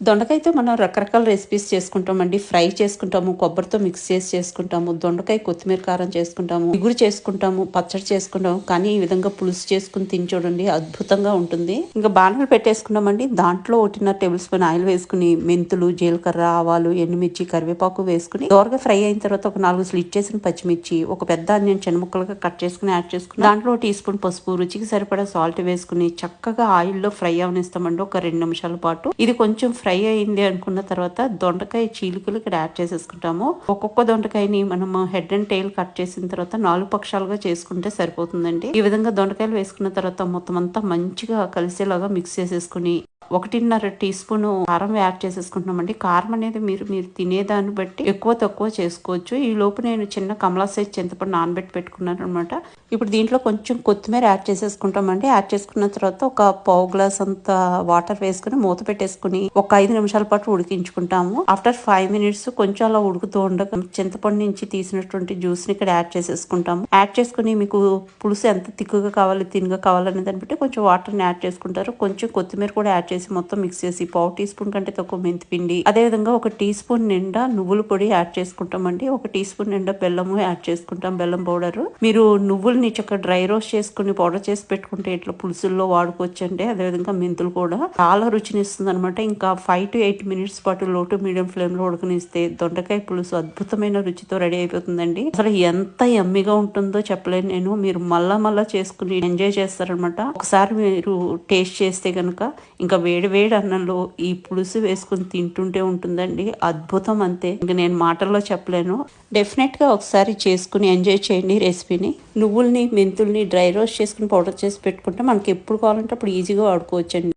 దొండకాయతో మనం రకరకాల రెసిపీస్ చేసుకుంటామండి. ఫ్రై చేసుకుంటాము, కొబ్బరితో మిక్స్ చేసి చేసుకుంటాము, దొండకాయ కొత్తిమీర కారం చేసుకుంటాము, ఇగురు చేసుకుంటాము, పచ్చడి చేసుకుంటాము. కానీ ఈ విధంగా పులుసు చేసుకుని తిని చూడండి, అద్భుతంగా ఉంటుంది. ఇంకా బాణలు పెట్టేసుకున్నామండి. దాంట్లో 1.5 టేబుల్ స్పూన్ ఆయిల్ వేసుకుని మెంతులు, జీలకర్ర, ఆవాలు, ఎండుమిర్చి, కరివేపాకు వేసుకుని దోరగా ఫ్రై అయిన తర్వాత ఒక 4 స్లిట్ చేసిన పచ్చిమిర్చి, ఒక పెద్ద ఆనియన్ చిన్న ముక్కలుగా కట్ చేసుకుని యాడ్ చేసుకుని దాంట్లో 1 టీ స్పూన్ పసుపు, రుచికి సరిపడా సాల్ట్ వేసుకుని చక్కగా ఆయిల్లో ఫ్రై అవనిస్తామండి ఒక 2 నిమిషాల పాటు. ఇది కొంచెం ఫ్రై అయింది అనుకున్న తర్వాత దొండకాయ చీలికలు ఇక్కడ యాడ్ చేసేసుకుంటాము. ఒక్కొక్క దొండకాయని మనము హెడ్ అండ్ టైల్ కట్ చేసిన తర్వాత 4 పక్షాలుగా చేసుకుంటే సరిపోతుందండి. ఈ విధంగా దొండకాయలు వేసుకున్న తర్వాత మొత్తం అంతా మంచిగా కలిసేలాగా మిక్స్ చేసేసుకుని 1.5 టీ స్పూన్ కారం యాడ్ చేసేసుకుంటున్నామండి. కారం అనేది మీరు తినేదాన్ని బట్టి ఎక్కువ తక్కువ చేసుకోవచ్చు. ఈ లోపు నేను చిన్న కమలా సైజ్ చింతపండు నానబెట్టి పెట్టుకున్నాను అనమాట. ఇప్పుడు దీంట్లో కొంచెం కొత్తిమీర యాడ్ చేసేసుకుంటామండి. యాడ్ చేసుకున్న తర్వాత ఒక పావు గ్లాస్ అంత వాటర్ వేసుకుని మూత పెట్టేసుకుని ఒక 5 నిమిషాల పాటు ఉడికించుకుంటాము. ఆఫ్టర్ 5 మినిట్స్ కొంచెం అలా ఉడుకుతూ ఉండగా చింతపండు నుంచి తీసినటువంటి జ్యూస్ ని ఇక్కడ యాడ్ చేసేసుకుంటాము. యాడ్ చేసుకుని మీకు పులుసు ఎంత తిక్కుగా కావాలి, తిన్గా కావాలనే దాన్ని బట్టి కొంచెం వాటర్ ని యాడ్ చేసుకుంటారు. కొంచెం కొత్తిమీర కూడా యాడ్ చేసి మొత్తం మిక్స్ చేసి పావు టీ స్పూన్ కంటే తక్కువ మెంతి పిండి, అదే విధంగా 1 టీ స్పూన్ నిండా నువ్వుల పొడి యాడ్ చేసుకుంటామండి. 1 టీ స్పూన్ నిండా బెల్లము యాడ్ చేసుకుంటాం, బెల్లం పౌడర్. మీరు నువ్వుల్ని చక్కగా డ్రై రోస్ట్ చేసుకుని పౌడర్ చేసి పెట్టుకుంటే ఇట్లా పులుసుల్లో వాడుకోవచ్చు అండి. అదేవిధంగా మెంతులు కూడా చాలా రుచిని ఇస్తుంది అనమాట. ఇంకా 5 to 8 మినిట్స్ పాటు లో టు మీడియం ఫ్లేమ్ లో ఉడకనిస్తే దొండకాయ పులుసు అద్భుతమైన రుచితో రెడీ అయిపోతుందండి. అసలు ఎంత యమ్మీగా ఉంటుందో చెప్పలేను నేను. మీరు మళ్ళా చేసుకుని ఎంజాయ్ చేస్తారనమాట. ఒకసారి మీరు టేస్ట్ చేస్తే కనుక ఇంకా వేడి వేడి అన్నంలో ఈ పులుసు వేసుకుని తింటుంటే ఉంటుందండి, అద్భుతం అంతే. ఇంకా నేను మాటల్లో చెప్పలేను. డెఫినెట్ గా ఒకసారి చేసుకుని ఎంజాయ్ చేయండి రెసిపీని. నువ్వుల్ని మెంతుల్ని డ్రై రోస్ట్ చేసుకుని పౌడర్ చేసి పెట్టుకుంటే మనకి ఎప్పుడు కావాలంటే అప్పుడు ఈజీగా వాడుకోవచ్చండి.